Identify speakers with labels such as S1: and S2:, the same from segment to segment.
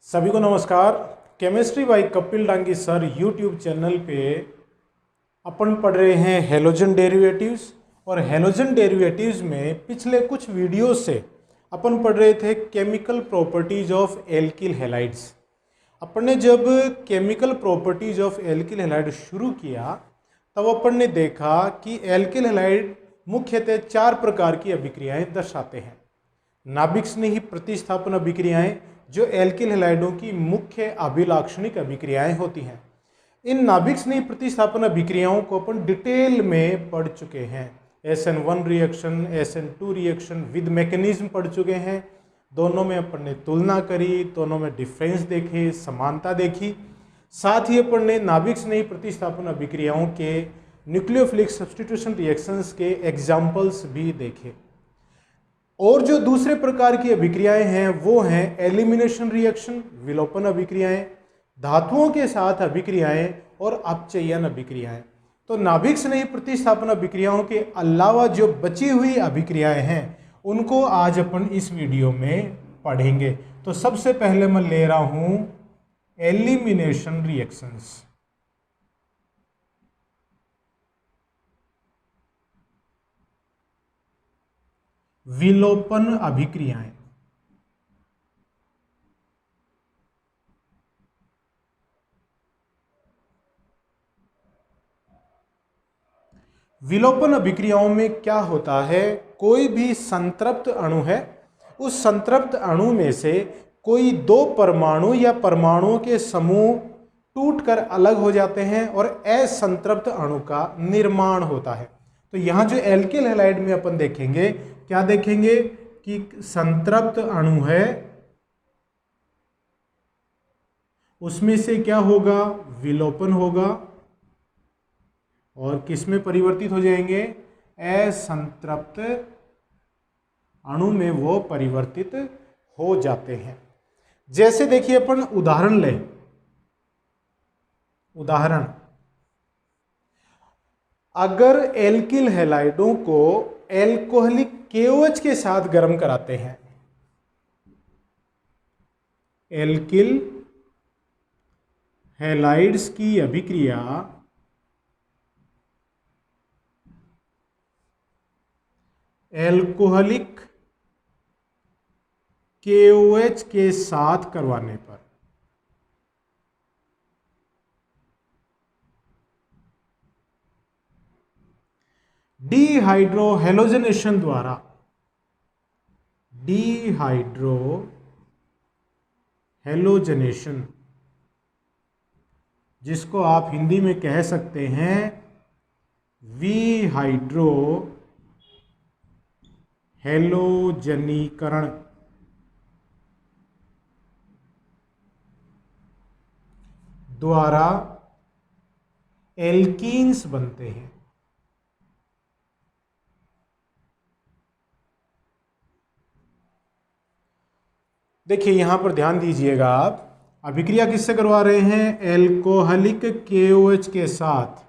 S1: सभी को नमस्कार। Chemistry by Kapil Dangi sir YouTube channel पे अपन पढ़ रहे हैं हेलोजन डेरिवेटिव्स। और हेलोजन डेरिवेटिव्स में पिछले कुछ वीडियोस से अपन पढ़ रहे थे chemical properties of alkyl halides. अपन ने जब chemical properties of alkyl halide शुरू किया तब अपन ने देखा कि एल्किल हैलाइड मुख्यतः 4 प्रकार की अभिक्रियाएं दर्शाते हैं। नाभिक स्नेही प्रतिस्थापन अभिक्रियाएं जो एल्किल हैलाइडों की मुख्य अभिलाक्षणिक अभिक्रियाएं होती हैं। इन नाभिक स्नेही प्रतिस्थापन अभिक्रियाओं को अपन डिटेल में पढ़ चुके हैं। SN1 reaction, SN2 reaction with mechanism पढ़ चुके हैं। दोनों में अपन ने तुलना करी, दोनों में डिफरेंस देखे, समानता देखी। साथ ही अपन ने नाभिक स्नेही प्रतिस्थापन अभिक्रियाओं के न्यूक्लियोफिलिक सब्स्टिट्यूशन रिएक्शंस के एग्जाम्पल्स भी देखे। और जो दूसरे प्रकार की अभिक्रियाएं हैं वो हैं एलिमिनेशन रिएक्शन, विलोपन अभिक्रियाएं, धातुओं के साथ अभिक्रियाएं और अपचयन अभिक्रियाएं। तो नाभिक स्नेही प्रतिस्थापन अभिक्रियाओं के अलावा जो बची हुई अभिक्रियाएं हैं उनको आज अपन इस वीडियो में पढ़ेंगे। तो सबसे पहले मैं ले रहा हूं एलिमिनेशन रिएक्शंस। विलोपन अभिक्रियाएं। विलोपन अभिक्रियाओं में क्या होता है, कोई भी संतृप्त अणु है, उस संतृप्त अणु में से कोई 2 परमाणु या परमाणुओं के समूह टूटकर अलग हो जाते हैं और असंतृप्त अणु का निर्माण होता है। तो यहां जो एल्किल हैलाइड में अपन देखेंगे, क्या देखेंगे कि संतृप्त अणु है, उसमें से क्या होगा, विलोपन होगा और किस में परिवर्तित हो जाएंगे, असंतृप्त अणु में वो परिवर्तित हो जाते हैं। जैसे देखिए अपन उदाहरण लें, उदाहरण अगर एल्किल हैलाइडों को एल्कोहलिक KOH के साथ गर्म कराते हैं, एल्किल हैलाइड्स की अभिक्रिया एल्कोहलिक KOH के साथ करवाने पर डिहाइड्रोहेलोजनेशन द्वारा, डिहाइड्रोहेलोजनेशन जिसको आप हिंदी में कह सकते हैं विहाइड्रोहेलोजनीकरण, द्वारा एल्कीन्स बनते हैं। देखिए यहां पर ध्यान दीजिएगा, आप अभिक्रिया किससे करवा रहे हैं, एल्कोहलिक KOH के साथ।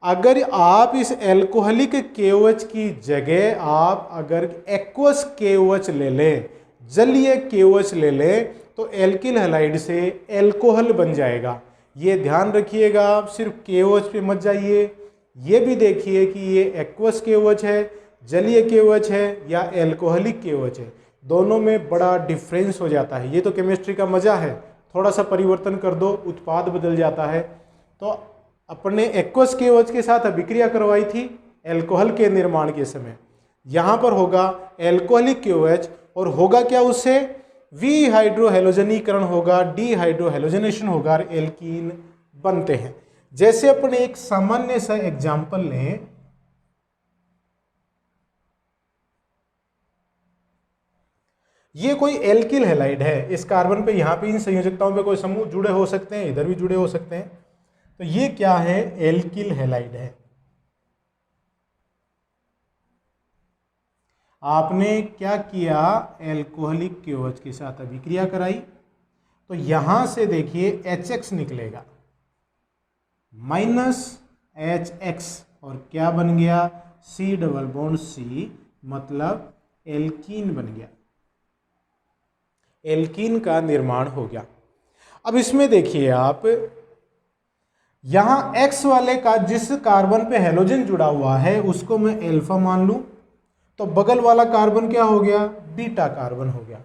S1: अगर आप इस एल्कोहलिक KOH की जगह आप अगर एक्वस KOH ले लें, जलीय KOH ले लें, तो एल्किल हैलाइड से एल्कोहल बन जाएगा। ये ध्यान रखिएगा, आप सिर्फ KOH पे मत जाइए, ये भी देखिए कि ये एक्वस KOH है, जलीय KOH है या एल्कोहलिक KOH है। दोनों में बड़ा डिफरेंस हो जाता है। ये तो केमिस्ट्री का मजा है, थोड़ा सा परिवर्तन कर दो उत्पाद बदल जाता है। तो अपन ने एक्वस KOH के साथ अभिक्रिया करवाई थी एल्कोहल के निर्माण के समय, यहां पर होगा एल्कोहलिक KOH और होगा क्या, उससे विहाइड्रोहेलोजनीकरण होगा, डिहाइड्रोहेलोजनेशन होगा, एल्कीन बनते हैं। जैसे अपन एक सामान्य सा एग्जाम्पल लें, ये कोई एल्किल हैलाइड है, इस कार्बन पे यहां पे इन संयोजकताओं पे कोई समूह जुड़े हो सकते हैं, इधर भी जुड़े हो सकते हैं। तो ये क्या है, एल्किल हैलाइड है। आपने क्या किया, एल्कोहलिक KOH के साथ अभिक्रिया कराई, तो यहां से देखिए HX निकलेगा -HX और क्या बन गया, C डबल बॉन्ड C, मतलब एल्कीन बन गया। एल्कीन का निर्माण हो गया। अब इसमें देखिए आप, यहां X वाले का जिस कार्बन पे हेलोजन जुड़ा हुआ है उसको मैं अल्फा मान लूं, तो बगल वाला कार्बन क्या हो गया, बीटा कार्बन हो गया।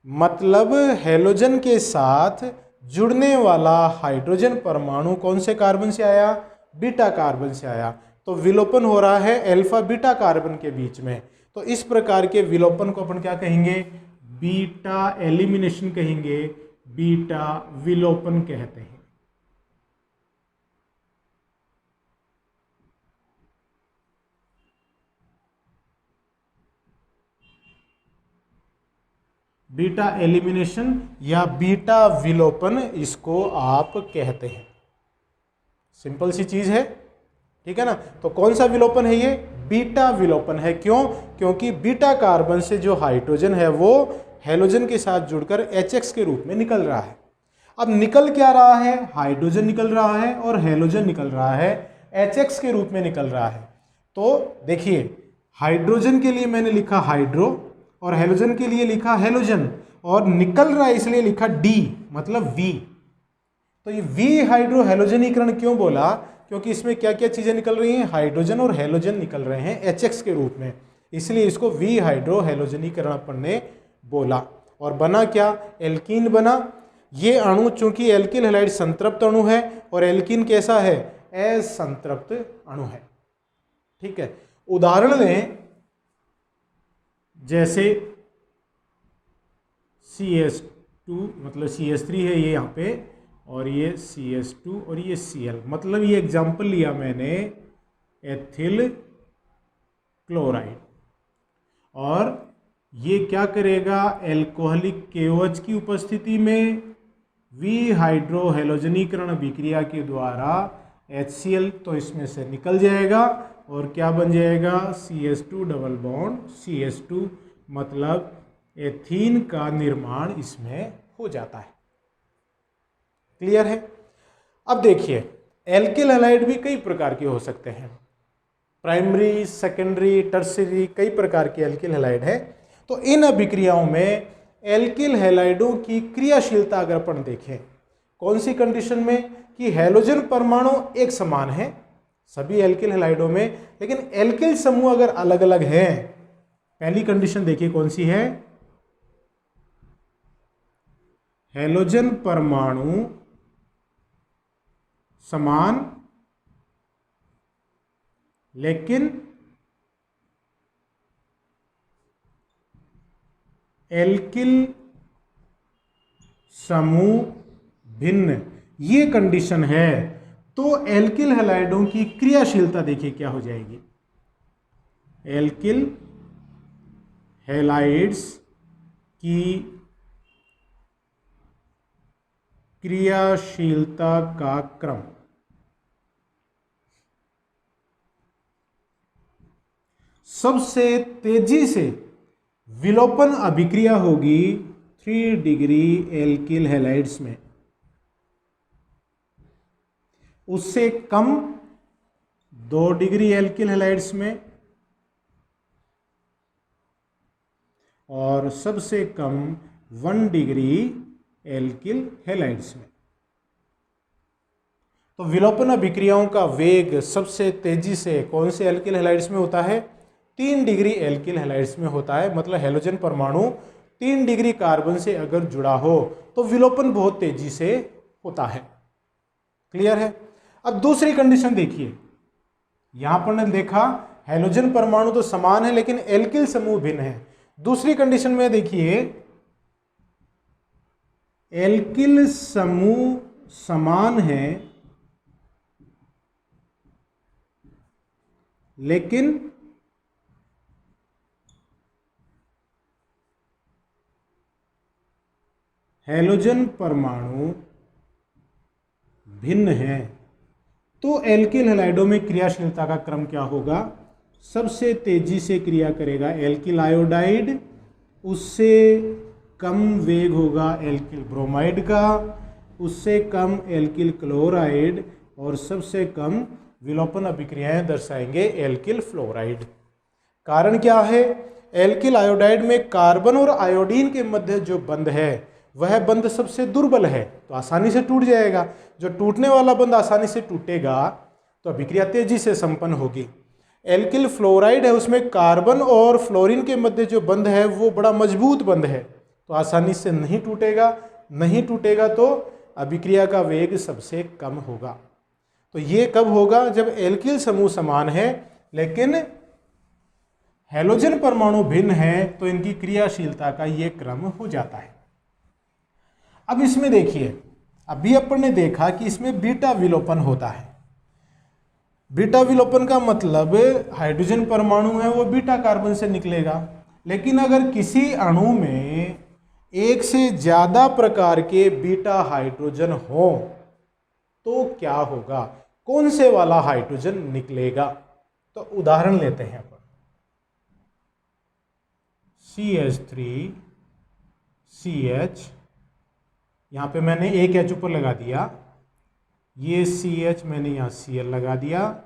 S1: मतलब हेलोजन के साथ जुड़ने वाला हाइड्रोजन परमाणु कौन से कार्बन से आया, बीटा कार्बन से आया। तो विलोपन हो रहा है अल्फा बीटा कार्बन के बीच में। तो इस प्रकार के विलोपन को अपन क्या कहेंगे, बीटा एलिमिनेशन कहेंगे, बीटा विलोपन कहते हैं। बीटा एलिमिनेशन या बीटा विलोपन इसको आप कहते हैं। सिंपल सी चीज है, ठीक है ना। तो कौन सा विलोपन है ये, बीटा विलोपन है। क्यों, क्योंकि बीटा कार्बन से जो हाइड्रोजन है वो हेलोजन के साथ जुड़कर HX के रूप में निकल रहा है। अब निकल क्या रहा है, हाइड्रोजन निकल रहा है और हेलोजन निकल रहा है, HX के रूप में निकल रहा है। तो देखिए, हाइड्रोजन के लिए मैंने लिखा हाइड्रो और हेलोजन के लिए लिखा हेलोजन, और निकल रहा है इसलिए लिखा D मतलब V। तो ये V हाइड्रो हेलोजनीकरण क्यों बोला, क्योंकि इसमें क्या क्या चीजें निकल रही हैं, हाइड्रोजन और हेलोजन निकल रहे हैं HX के रूप में, इसलिए इसको V हाइड्रो हेलोजनीकरण अपन ने बोला। और बना क्या, एल्कीन बना। ये अणु चूंकि एल्किल हैलाइड संतृप्त अणु है और एल्कीन कैसा है, असंतृप्त अणु है। ठीक है, उदाहरण लें जैसे CS2 मतलब CS3 है ये यहाँ पे, और ये CS2 और ये Cl, मतलब ये एग्जाम्पल लिया मैंने एथिल क्लोराइड, और ये क्या करेगा, एल्कोहलिक KOH की उपस्थिति में V हाइड्रो हेलोजनीकरण अभिक्रिया के द्वारा HCl तो इसमें से निकल जाएगा और क्या बन जाएगा, CS2 डबल बॉन्ड CS2, मतलब एथीन का निर्माण इसमें हो जाता है। क्लियर है। अब देखिए, एल्किल हैलाइड भी कई प्रकार के हो सकते हैं, प्राइमरी, सेकेंडरी, टर्सरी, कई प्रकार के एल्किल हैलाइड है। तो इन अभिक्रियाओं में एल्किल हैलाइडों की क्रियाशीलता अगर अपन देखें, कौन सी कंडीशन में, कि हैलोजन परमाणु एक समान है सभी एल्किल हैलाइडों में, लेकिन एल्किल समूह अगर अलग अलग हैं। पहली कंडीशन देखिए कौन सी है, हैलोजन परमाणु समान लेकिन एल्किल समूह भिन्न, ये कंडीशन है। तो एल्किल हैलाइडों की क्रियाशीलता देखिए क्या हो जाएगी, एल्किल हैलाइड्स की क्रियाशीलता का क्रम सबसे तेजी से विलोपन अभिक्रिया होगी 3 डिग्री एल्किल हैलाइड्स में, उससे कम 2 डिग्री एल्किल हैलाइड्स में, और सबसे कम 1 डिग्री एल्किल हैलाइड्स में। तो विलोपन अभिक्रियाओं का वेग सबसे तेजी से कौन से एल्किल हैलाइड्स में होता है, 3 डिग्री एल्किल हैलाइड्स में होता है। मतलब हैलोजन परमाणु 3 डिग्री कार्बन से अगर जुड़ा हो तो विलोपन बहुत तेजी से होता है। क्लियर है। अब दूसरी कंडीशन देखिए, यहां पर ने देखा हैलोजन परमाणु तो समान है लेकिन एल्किल समूह भिन्न है। दूसरी कंडीशन में देखिए, एल्किल समूह समान है लेकिन हैलोजन परमाणु भिन्न है। तो एल्किल हैलाइडों में क्रियाशीलता का क्रम क्या होगा, सबसे तेजी से क्रिया करेगा एल्किल आयोडाइड, उससे कम वेग होगा एल्किल ब्रोमाइड का, उससे कम एल्किल क्लोराइड, और सबसे कम विलोपन अभिक्रियाएं दर्शाएंगे एल्किल फ्लोराइड। कारण क्या है, एल्किल आयोडाइड में कार्बन और आयोडीन के मध्य जो बंध है वह बंध सबसे दुर्बल है, तो आसानी से टूट जाएगा। जो टूटने वाला बंध आसानी से टूटेगा तो अभिक्रिया तेजी से संपन्न होगी। एल्किल फ्लोराइड है, उसमें कार्बन और फ्लोरीन के मध्य जो बंध है वो बड़ा मजबूत बंध है, तो आसानी से नहीं टूटेगा। नहीं टूटेगा तो अभिक्रिया का वेग सबसे कम होगा। तो ये कब होगा? जब एल्किल समूह समान है लेकिन हैलोजन परमाणु भिन्न है, तो इनकी क्रियाशीलता का ये क्रम हो जाता है। अब इसमें देखिए, अभी अपन ने देखा कि इसमें बीटा विलोपन होता है। बीटा विलोपन का मतलब हाइड्रोजन परमाणु है वो बीटा कार्बन से निकलेगा, लेकिन अगर किसी अणु में एक से ज्यादा प्रकार के बीटा हाइड्रोजन हो तो क्या होगा? कौन से वाला हाइड्रोजन निकलेगा? तो उदाहरण लेते हैं अपन। CH3CH, यहां पे मैंने एक H ऊपर लगा दिया, ये CH मैंने यहाँ Cl लगा दिया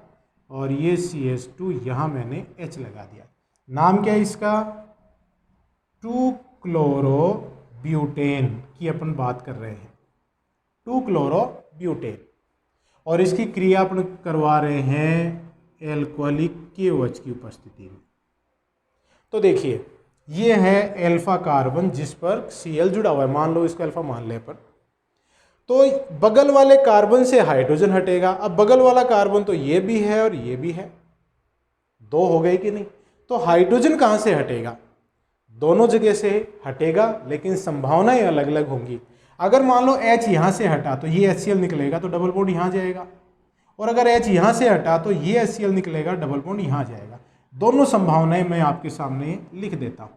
S1: और ये CH2 यहाँ मैंने H लगा दिया। नाम क्या है इसका? 2-क्लोरोब्यूटेन की अपन बात कर रहे हैं, 2-क्लोरोब्यूटेन। और इसकी क्रिया अपन करवा रहे हैं एल्कोहलिक KOH की उपस्थिति में। तो देखिए, ये है अल्फा कार्बन जिस पर Cl जुड़ा हुआ है, मान लो इसको अल्फा मान ले पर। तो बगल वाले कार्बन से हाइड्रोजन हटेगा। अब बगल वाला कार्बन तो ये भी है और ये भी है, दो हो गए कि नहीं? तो हाइड्रोजन कहाँ से हटेगा? दोनों जगह से हटेगा, लेकिन संभावनाएं अलग अलग होंगी। अगर मान लो H यहाँ से हटा तो ये HCl निकलेगा, तो डबल बॉन्ड यहाँ जाएगा, और अगर H यहाँ से हटा तो ये HCl निकलेगा, डबल बॉन्ड यहाँ जाएगा। दोनों संभावनाएं मैं आपके सामने लिख देता हूँ।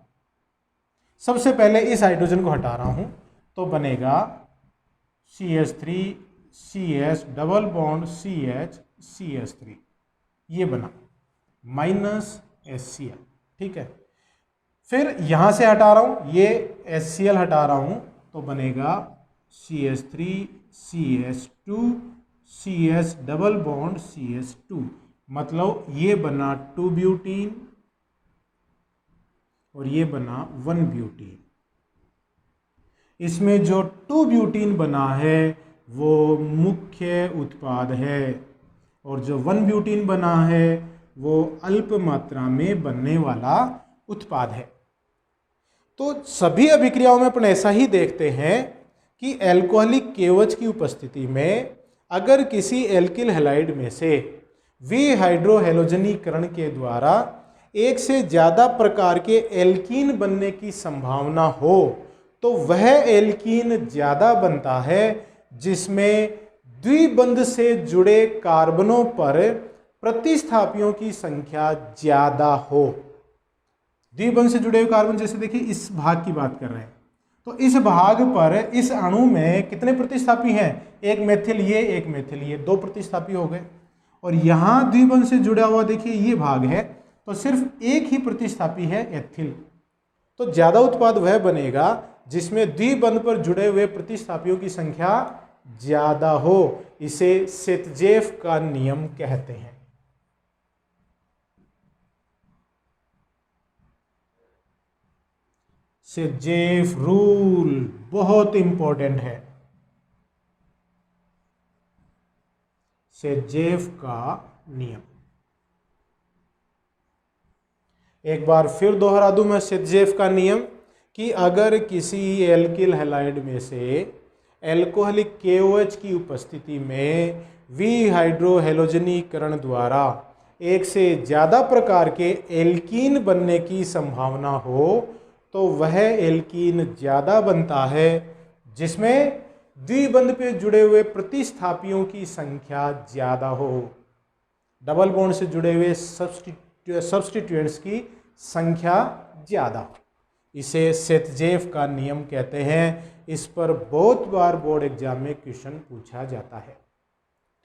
S1: सबसे पहले इस हाइड्रोजन को हटा रहा हूँ, तो बनेगा CH3CH डबल बॉन्ड CH3, ये बना -HCl, ठीक है। फिर यहाँ से हटा रहा हूँ, ये HCl हटा रहा हूँ, तो बनेगा CH3CH2 CH double bond CH2, मतलब ये बना 2 ब्यूटीन और ये बना 1 ब्यूटीन। इसमें जो 2 ब्यूटीन बना है वो मुख्य उत्पाद है, और जो 1 ब्यूटीन बना है वो अल्प मात्रा में बनने वाला उत्पाद है। तो सभी अभिक्रियाओं में अपन ऐसा ही देखते हैं कि एल्कोहलिक KOH की उपस्थिति में अगर किसी एल्किल हैलाइड में से विहाइड्रोहेलोजनीकरण के द्वारा एक से ज़्यादा प्रकार के एल्कीन बनने की संभावना हो, तो वह एल्कीन ज़्यादा बनता है जिसमें द्विबंध से जुड़े कार्बनों पर प्रतिस्थापियों की संख्या ज़्यादा हो। द्विबंध से जुड़े हुए कार्बन, जैसे देखिए इस भाग की बात कर रहे हैं, तो इस भाग पर इस अणु में कितने प्रतिस्थापी हैं? एक मेथिल ये, एक मेथिल ये, 2 प्रतिस्थापी हो गए। और यहाँ द्विबंध से जुड़ा हुआ देखिए ये भाग है, तो सिर्फ एक ही प्रतिस्थापी है एथिल। तो ज़्यादा उत्पाद वह बनेगा जिसमें द्विबंध पर जुड़े हुए प्रतिस्थापियों की संख्या ज़्यादा हो। इसे सेतजेफ का नियम कहते हैं। सेतजेफ रूल बहुत इंपॉर्टेंट है। सेतजेफ का नियम एक बार फिर दोहरा दूं मैं। सेतजेफ का नियम कि अगर किसी एल्किल हैलाइड में से एल्कोहलिक KOH की उपस्थिति में विहाइड्रोहेलोजनीकरण द्वारा एक से ज़्यादा प्रकार के एल्कीन बनने की संभावना हो, तो वह एल्कीन ज़्यादा बनता है जिसमें द्विबंध पे जुड़े हुए प्रतिस्थापियों की संख्या ज़्यादा हो। डबल बॉन्ड से जुड़े हुए सब्स्टिट्यूएंट्स की संख्या ज़्यादा हो। इसे सेतजेफ का नियम कहते हैं। इस पर बहुत बार बोर्ड एग्जाम में क्वेश्चन पूछा जाता है।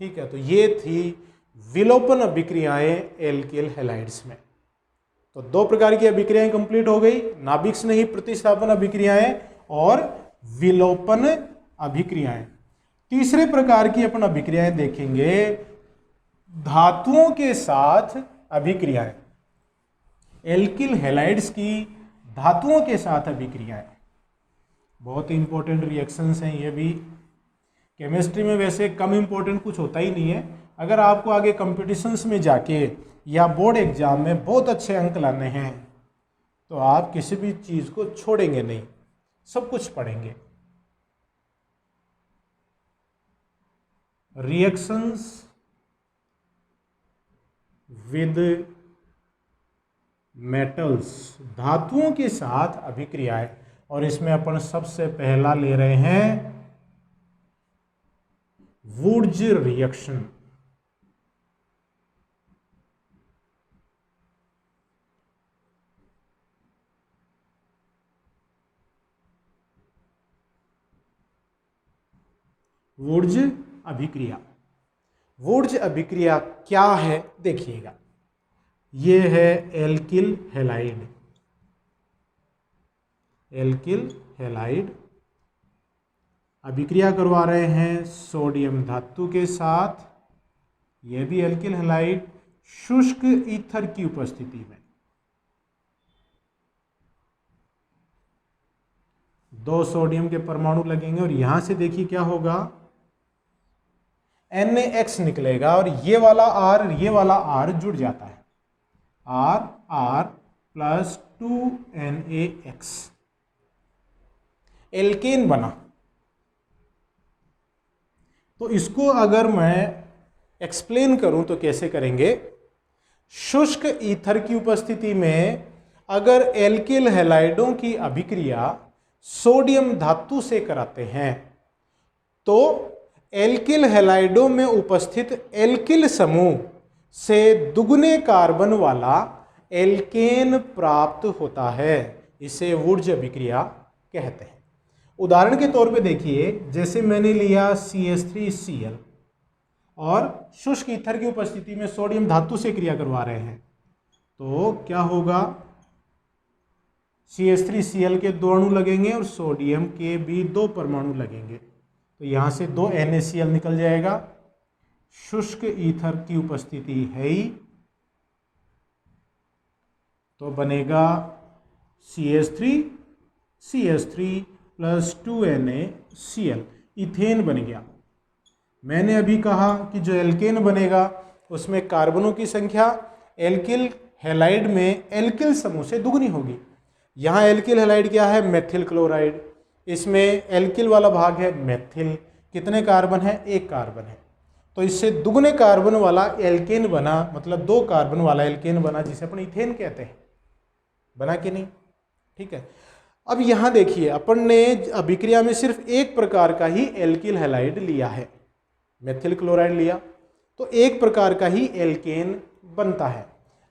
S1: ठीक है, तो ये थी विलोपन अभिक्रियाएं एल्किल हैलाइड्स में। तो 2 प्रकार की अभिक्रियाएं कंप्लीट हो गई, नाभिक स्नेही प्रतिस्थापन अभिक्रियाएं और विलोपन अभिक्रियाएं। तीसरे प्रकार की अपन अभिक्रियाएं देखेंगे, धातुओं के साथ अभिक्रियाएं। एल्किल हैलाइड्स की धातुओं के साथ अभिक्रिया है। बहुत ही इंपॉर्टेंट रिएक्शंस हैं ये भी। केमिस्ट्री में वैसे कम इंपॉर्टेंट कुछ होता ही नहीं है। अगर आपको आगे कंपटीशंस में जाके या बोर्ड एग्जाम में बहुत अच्छे अंक लाने हैं तो आप किसी भी चीज़ को छोड़ेंगे नहीं, सब कुछ पढ़ेंगे। रिएक्शंस विद मेटल्स, धातुओं के साथ अभिक्रियाएं, और इसमें अपन सबसे पहला ले रहे हैं वुड्स रिएक्शन। वुड्स अभिक्रिया, वुड्स अभिक्रिया क्या है देखिएगा। ये है एल्किल हैलाइड, एल्किल हैलाइड अभिक्रिया करवा रहे हैं सोडियम धातु के साथ। यह भी एल्किल हैलाइड शुष्क ईथर की उपस्थिति में। दो सोडियम के परमाणु लगेंगे और यहां से देखिए क्या होगा, NaX निकलेगा और ये वाला R जुड़ जाता है, R प्लस 2NaX, एल्केन बना। तो इसको अगर मैं एक्सप्लेन करूं तो कैसे करेंगे। शुष्क ईथर की उपस्थिति में अगर एल्किल हैलाइडों की अभिक्रिया सोडियम धातु से कराते हैं तो एल्किल हैलाइडों में उपस्थित एल्किल समूह से दुगने कार्बन वाला एल्केन प्राप्त होता है। इसे वुड्स अभिक्रिया कहते हैं। उदाहरण के तौर पे देखिए, जैसे मैंने लिया CH3Cl और शुष्क ईथर की उपस्थिति में सोडियम धातु से क्रिया करवा रहे हैं तो क्या होगा, CH3Cl के दो अणु लगेंगे और सोडियम के भी दो परमाणु लगेंगे। तो यहां से दो NaCl निकल जाएगा। शुष्क ईथर की उपस्थिति है ही तो बनेगा CH3 प्लस 2NaCl, इथेन बन गया। मैंने अभी कहा कि जो एल्केन बनेगा उसमें कार्बनों की संख्या एल्किल हैलाइड में एल्किल समूह से दुगनी होगी। यहाँ एल्किल हैलाइड क्या है, मेथिल क्लोराइड, इसमें एल्किल वाला भाग है मेथिल। कितने कार्बन है, एक कार्बन है, तो इससे दुगने कार्बन वाला एल्केन बना, मतलब दो कार्बन वाला एल्केन बना, जिसे अपन इथेन कहते हैं। बना कि नहीं, ठीक है। अब यहाँ देखिए, अपन ने अभिक्रिया में सिर्फ एक प्रकार का ही एल्किल हैलाइड लिया है, मेथिल क्लोराइड लिया, तो एक प्रकार का ही एल्केन बनता है।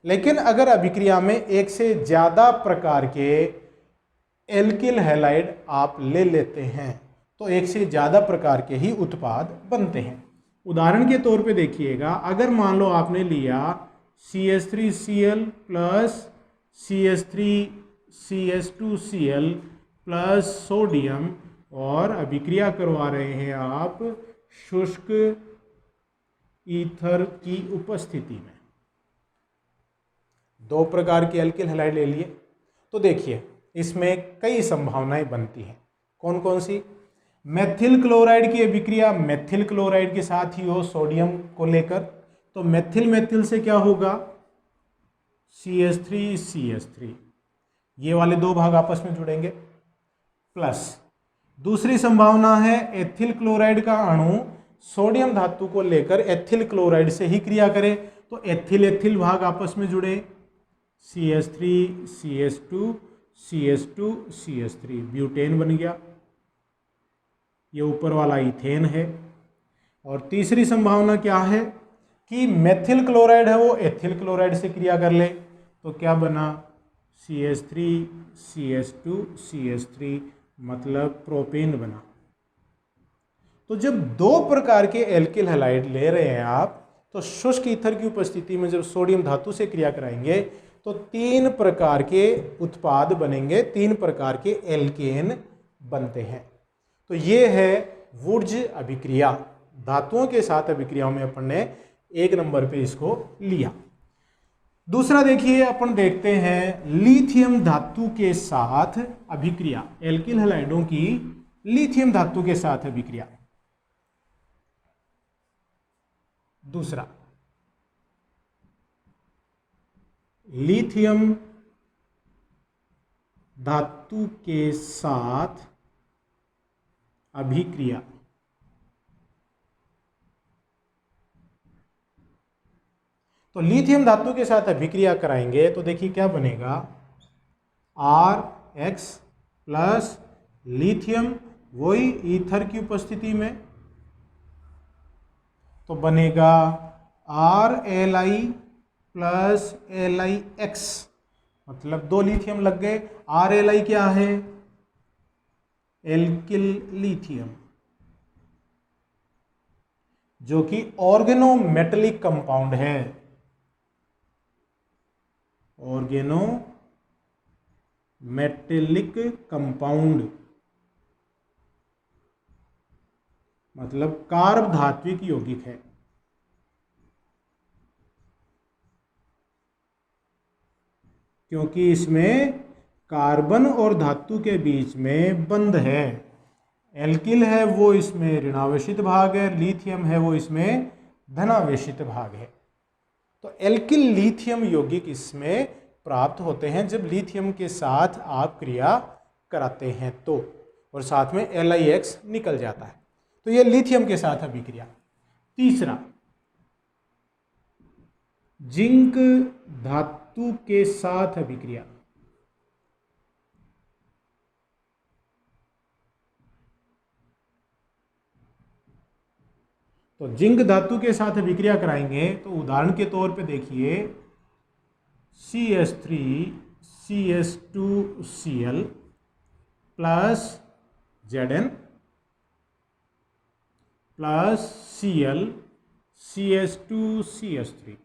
S1: लेकिन अगर अभिक्रिया में एक से ज़्यादा प्रकार के एल्किल हैलाइड आप ले लेते हैं तो एक से ज़्यादा प्रकार के ही उत्पाद बनते हैं। उदाहरण के तौर पे देखिएगा, अगर मान लो आपने लिया CH3Cl plus CH3CH2Cl plus sodium और अभिक्रिया करवा रहे हैं आप शुष्क ईथर की उपस्थिति में। दो प्रकार के एल्किल हैलाइड ले लिए तो देखिए इसमें कई संभावनाएं बनती हैं। कौन कौन सी, मेथिल क्लोराइड की अभिक्रिया मेथिल क्लोराइड के साथ ही हो सोडियम को लेकर, तो मेथिल मेथिल से क्या होगा, CH3CH3, ये वाले दो भाग आपस में जुड़ेंगे। प्लस दूसरी संभावना है एथिल क्लोराइड का अणु सोडियम धातु को लेकर एथिल क्लोराइड से ही क्रिया करे तो एथिल एथिल भाग आपस में जुड़े, CH3CH2CH2CH3 ब्यूटेन बन गया। ये ऊपर वाला इथेन है। और तीसरी संभावना क्या है कि मेथिल क्लोराइड है वो एथिल क्लोराइड से क्रिया कर ले तो क्या बना, CH3CH2CH3 मतलब प्रोपेन बना। तो जब दो प्रकार के एल्किल हैलाइड ले रहे हैं आप तो शुष्क ईथर की उपस्थिति में जब सोडियम धातु से क्रिया कराएंगे तो तीन प्रकार के उत्पाद बनेंगे, तीन प्रकार के एल्केन बनते हैं। तो ये है वुड्स अभिक्रिया। धातुओं के साथ अभिक्रियाओं में अपन ने एक नंबर पे इसको लिया। दूसरा देखिए, अपन देखते हैं लिथियम धातु के साथ अभिक्रिया, एल्किल हैलाइडों की लिथियम धातु के साथ अभिक्रिया। दूसरा, लिथियम धातु के साथ अभिक्रिया। तो लिथियम धातु के साथ अभिक्रिया कराएंगे तो देखिए क्या बनेगा, Rx प्लस लिथियम, वही ईथर की उपस्थिति में, तो बनेगा Rli प्लस Lix, मतलब 2 लिथियम लग गए। Rli क्या है, एल्किल लिथियम, जो कि ऑर्गेनोमेटेलिक कंपाउंड है, ऑर्गेनोमेटेलिक कंपाउंड, मतलब कार्ब धात्विक यौगिक है। क्योंकि इसमें कार्बन और धातु के बीच में बंध है। एल्किल है वो इसमें ऋणावेशित भाग है, लिथियम है वो इसमें धनावेशित भाग है। तो एल्किल लिथियम यौगिक इसमें प्राप्त होते हैं जब लिथियम के साथ आप क्रिया कराते हैं तो, और साथ में LiX निकल जाता है। तो ये लिथियम के साथ अभिक्रिया। तीसरा, जिंक धातु के साथ अभिक्रिया। तो जिंक धातु के साथ अभिक्रिया कराएंगे तो उदाहरण के तौर पे देखिए, CH3CH2Cl plus Zn plus Cl CH2CH3,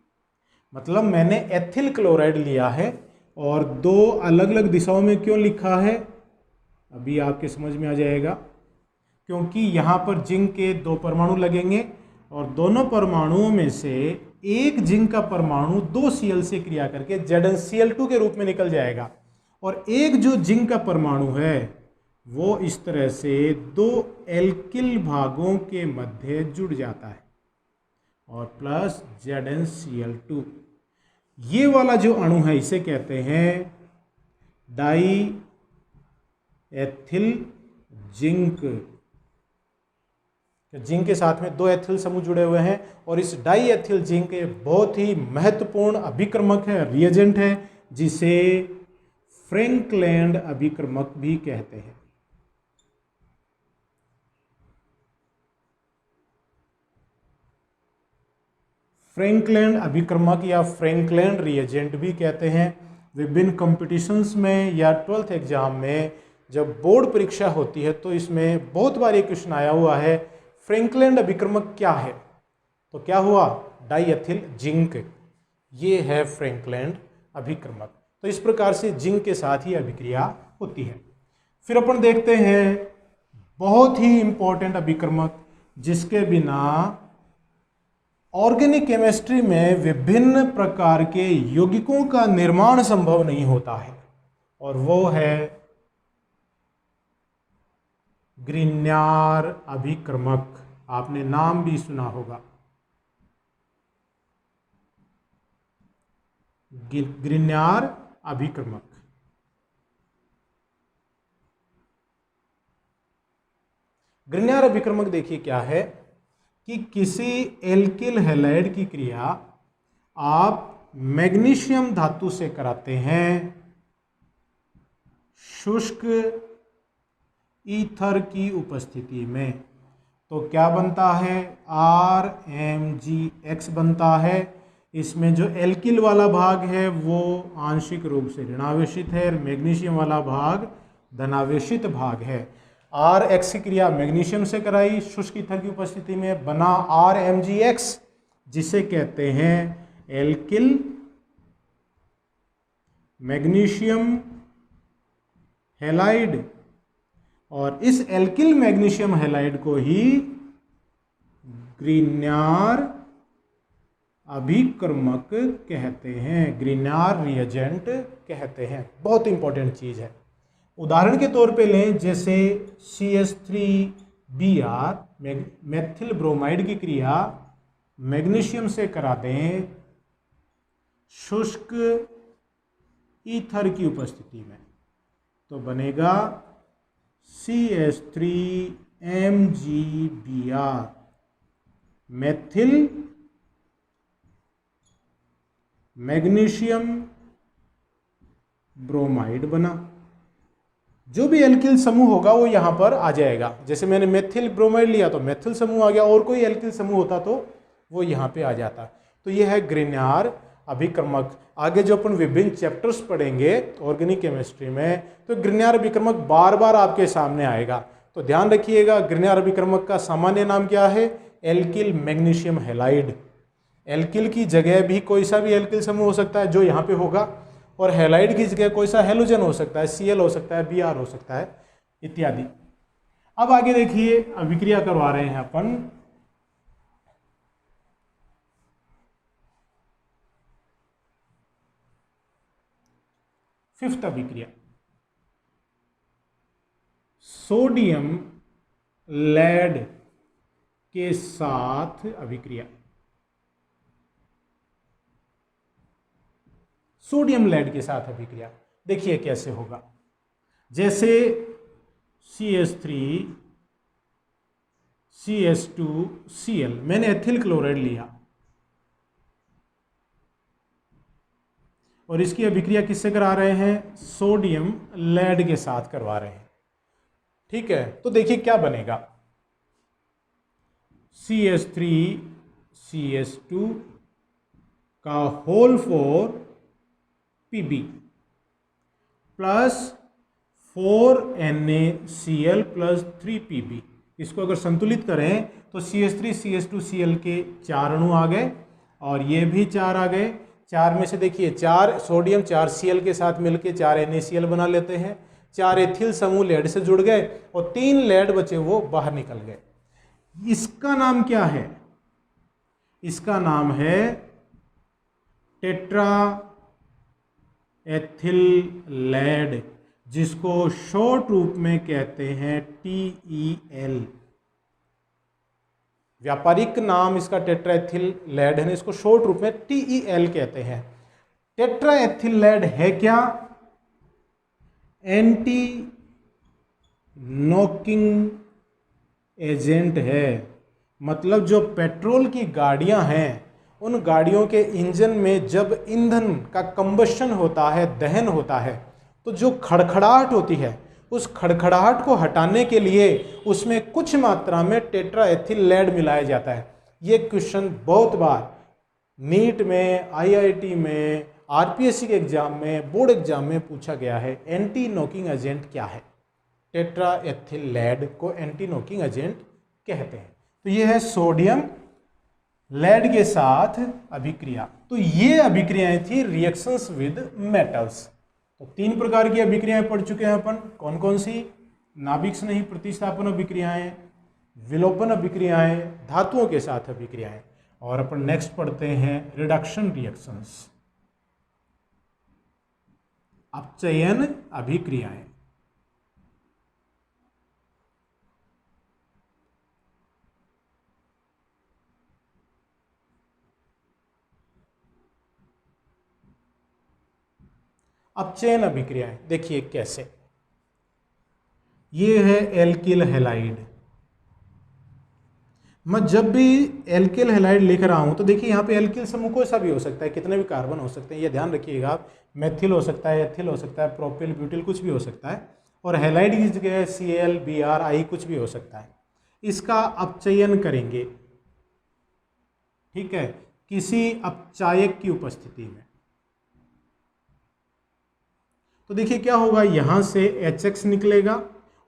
S1: मतलब मैंने एथिल क्लोराइड लिया है और 2 अलग अलग दिशाओं में क्यों लिखा है अभी आपके समझ में आ जाएगा। क्योंकि यहाँ पर जिंक के 2 परमाणु लगेंगे और दोनों परमाणुओं में से एक जिंक का परमाणु 2 Cl से क्रिया करके ZnCl2 के रूप में निकल जाएगा, और एक जो जिंक का परमाणु है वो इस तरह से 2 एल्किल भागों के मध्य जुड़ जाता है और प्लस ZnCl2। ये वाला जो अणु है इसे कहते हैं डाई एथिल जिंक। जिंक के साथ में 2 एथिल समूह जुड़े हुए हैं और इस डाई एथिल जिंक बहुत ही महत्वपूर्ण अभिक्रमक है, रिएजेंट है, जिसे फ्रैंकलैंड अभिक्रमक भी कहते हैं। फ्रैंकलैंड अभिक्रमक या फ्रैंकलैंड रिएजेंट भी कहते हैं। विभिन्न कॉम्पिटिशन्स में या 12th एग्जाम में जब बोर्ड परीक्षा होती है तो इसमें बहुत बार ये क्वेश्चन आया हुआ है, फ्रैंकलैंड अभिक्रमक क्या है? तो क्या हुआ, डाईएथिल जिंक, ये है फ्रैंकलैंड अभिक्रमक। तो इस प्रकार से जिंक के साथ ही अभिक्रिया होती है। फिर अपन देखते हैं बहुत ही इंपॉर्टेंट अभिक्रमक जिसके बिना ऑर्गेनिक केमिस्ट्री में विभिन्न प्रकार के यौगिकों का निर्माण संभव नहीं होता है, और वो है ग्रिग्नार्ड अभिक्रमक। आपने नाम भी सुना होगा, ग्रिग्नार्ड अभिक्रमक। ग्रिग्नार्ड अभिक्रमक देखिए क्या है कि किसी एल्किल हैलाइड की क्रिया आप मैग्नीशियम धातु से कराते हैं शुष्क ईथर की उपस्थिति में, तो क्या बनता है, RMgX बनता है। इसमें जो एल्किल वाला भाग है वो आंशिक रूप से ऋणावेशित है और मैग्नीशियम वाला भाग धनावेशित भाग है। RX की क्रिया मैग्नीशियम से कराई शुष्क ईथर की उपस्थिति में, बना RMgX, जिसे कहते हैं एल्किल मैग्नीशियम हैलाइड, और इस एल्किल मैग्नीशियम हैलाइड को ही ग्रिग्नार्ड अभिक्रमक कहते हैं, ग्रिनार रिएजेंट कहते हैं। बहुत इंपॉर्टेंट चीज़ है। उदाहरण के तौर पे लें, जैसे CH3Br मेथिल ब्रोमाइड की क्रिया मैग्नीशियम से करा दें शुष्क ईथर की उपस्थिति में, तो बनेगा CH3MgBr मेथिल मैग्नीशियम ब्रोमाइड बना। जो भी एल्किल समूह होगा वो यहाँ पर आ जाएगा। जैसे मैंने मेथिल ब्रोमाइड लिया तो मेथिल समूह आ गया, और कोई एल्किल समूह होता तो वो यहाँ पे आ जाता। तो ये है ग्रिनार अभिक्रमक। आगे जो अपन विभिन्न चैप्टर्स पढ़ेंगे ऑर्गेनिक केमिस्ट्री में, तो ग्रिनार अभिक्रमक बार बार आपके सामने आएगा। तो ध्यान रखिएगा, ग्रिनार अभिक्रमक का सामान्य नाम क्या है? Alkyl magnesium halide. एल्किल की जगह भी कोई सा भी एल्किल समूह हो सकता है जो यहाँ पे होगा, और हैलाइड की जगह कोई सा हेलोजन हो सकता है, Cl हो सकता है, Br हो सकता है, इत्यादि। अब आगे देखिए, अभिक्रिया करवा रहे हैं अपन। फिफ्थ अभिक्रिया, सोडियम लेड के साथ अभिक्रिया। सोडियम लेड के साथ अभिक्रिया देखिए कैसे होगा। जैसे CH3 CH2Cl, मैंने एथिल क्लोराइड लिया और इसकी अभिक्रिया किससे करा रहे हैं? सोडियम लेड के साथ करवा रहे हैं। ठीक है, तो देखिए क्या बनेगा। CH3 CH2 का whole 4 Pb plus 4NaCl plus 3Pb। इसको अगर संतुलित करें तो CH3 CH2Cl के 4 अणु आ गए और ये भी 4 आ गए। 4 में से देखिए 4 सोडियम 4 Cl के साथ मिलके 4 NaCl बना लेते हैं। 4 एथिल समूह लेड से जुड़ गए और 3 लेड बचे वो बाहर निकल गए। इसका नाम क्या है? इसका नाम है टेट्रा एथिल लेड, जिसको शॉर्ट रूप में कहते हैं TEL। व्यापारिक नाम इसका टेट्रा एथिल लेड है, इसको शॉर्ट रूप में TEL कहते हैं। टेट्रा एथिल लेड है क्या? एंटी नॉकिंग एजेंट है। मतलब जो पेट्रोल की गाड़ियां हैं, उन गाड़ियों के इंजन में जब ईंधन का कंबशन होता है, दहन होता है, तो जो खड़खड़ाहट होती है, उस खड़खड़ाहट को हटाने के लिए उसमें कुछ मात्रा में टेट्रा एथिल लेड मिलाया जाता है। ये क्वेश्चन बहुत बार नीट में, IIT में, RPSC के एग्जाम में, बोर्ड एग्जाम में पूछा गया है। एंटी नॉकिंग एजेंट क्या है? टेट्रा एथिल लेड को एंटी नॉकिंग एजेंट कहते हैं। तो ये है सोडियम लेड के साथ अभिक्रिया। तो ये अभिक्रियाएं थी रिएक्शंस विद मेटल्स। तो 3 प्रकार की अभिक्रियाएं पढ़ चुके हैं अपन। कौन कौन सी? नाभिक स्नेही प्रतिस्थापन अभिक्रियाएं, विलोपन अभिक्रियाएं, धातुओं के साथ अभिक्रियाएं। और अपन नेक्स्ट पढ़ते हैं रिडक्शन रिएक्शंस, अपचयन अभिक्रियाएं। अपचयन अभिक्रियाएं देखिए कैसे। ये है एल्किल हैलाइड। मैं जब भी एल्किल हैलाइड लिख रहा हूं तो देखिए यहाँ पे एल्किल समूह कोई सा भी हो सकता है, कितने भी कार्बन हो सकते हैं, ये ध्यान रखिएगा आप। मेथिल हो सकता है, एथिल हो सकता है, प्रोपिल, ब्यूटिल, कुछ भी हो सकता है। और हैलाइड की जगह Cl, Br, I कुछ भी हो सकता है। इसका अपचयन करेंगे, ठीक है, किसी अपचायक की उपस्थिति में। तो देखिए क्या होगा, यहां से HX निकलेगा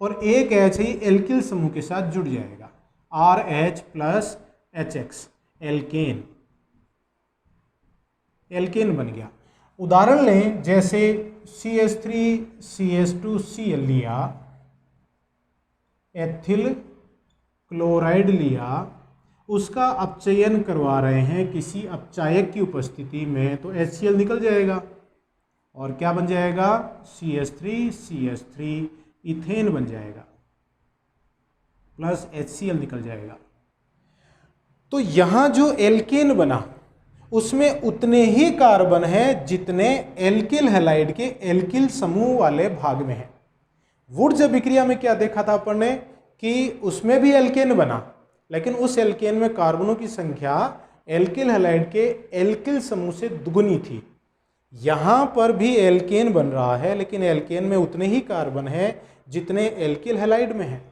S1: और एक H ही एल्किल समूह के साथ जुड़ जाएगा, RH plus HX, alkane. Alkane बन गया। उदाहरण लें, जैसे CH3 CH2Cl लिया, एथिल क्लोराइड लिया, उसका अपचयन करवा रहे हैं किसी अपचायक की उपस्थिति में, तो HCl निकल जाएगा और क्या बन जाएगा, CH3 इथेन बन जाएगा प्लस HCl निकल जाएगा। तो यहाँ जो एल्केन बना उसमें उतने ही कार्बन हैं जितने एल्किल हैलाइड के एल्किल समूह वाले भाग में हैं। वुड्स अभिक्रिया में क्या देखा था अपन ने कि उसमें भी एल्केन बना, लेकिन उस एल्केन में कार्बनों की संख्या एल्किल हैलाइड के एल्किल समूह से दुगुनी थी। यहाँ पर भी एल्केन बन रहा है, लेकिन एल्केन में उतने ही कार्बन हैं जितने एल्किल हैलाइड में हैं।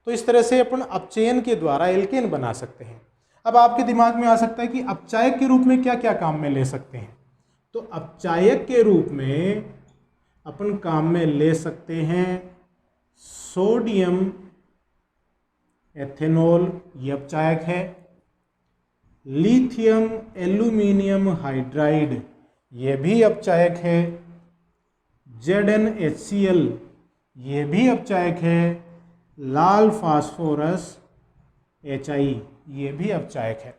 S1: तो इस तरह से अपन अपचयन के द्वारा एल्केन बना सकते हैं। अब आपके दिमाग में आ सकता है कि अपचायक के रूप में क्या क्या काम में ले सकते हैं। तो अपचायक के रूप में अपन काम में ले सकते हैं सोडियम एथेनॉल, ये अपचायक है। लिथियम एल्यूमिनियम हाइड्राइड, ये भी अपचायक है। ZnHCl, ये भी अपचायक है। लाल फास्फोरस HI, ये भी अपचायक है।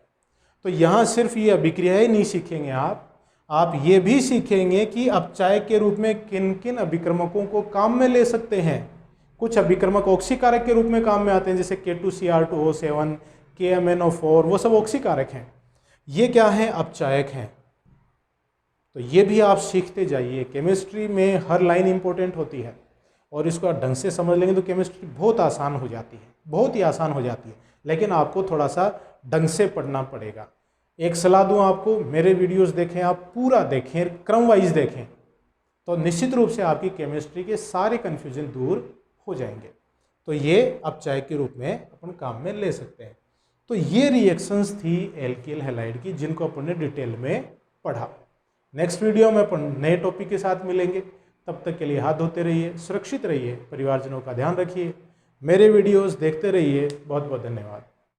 S1: तो यहाँ सिर्फ ये अभिक्रियाएं नहीं सीखेंगे आप ये भी सीखेंगे कि अपचायक के रूप में किन किन अभिक्रमकों को काम में ले सकते हैं। कुछ अभिक्रमक ऑक्सीकारक के रूप में काम में आते हैं, जैसे K2Cr2O7, KMnO4, वो सब ऑक्सीकारक हैं। ये क्या हैं, अपचायक हैं। तो ये भी आप सीखते जाइए। केमिस्ट्री में हर लाइन इंपॉर्टेंट होती है और इसको ढंग से समझ लेंगे तो केमिस्ट्री बहुत आसान हो जाती है, बहुत ही आसान हो जाती है। लेकिन आपको थोड़ा सा ढंग से पढ़ना पड़ेगा। एक सलाह दूं आपको, मेरे वीडियोस देखें, आप पूरा देखें, क्रम वाइज देखें, तो निश्चित रूप से आपकी केमिस्ट्री के सारे कन्फ्यूजन दूर हो जाएंगे। तो ये अपचायक के रूप में अपन काम में ले सकते हैं। तो ये रिएक्शंस थी एल्किल हैलाइड की, जिनको अपन ने डिटेल में पढ़ा। नेक्स्ट वीडियो में अपन नए टॉपिक के साथ मिलेंगे। तब तक के लिए हाथ धोते रहिए, सुरक्षित रहिए, परिवारजनों का ध्यान रखिए, मेरे वीडियोस देखते रहिए। बहुत बहुत धन्यवाद।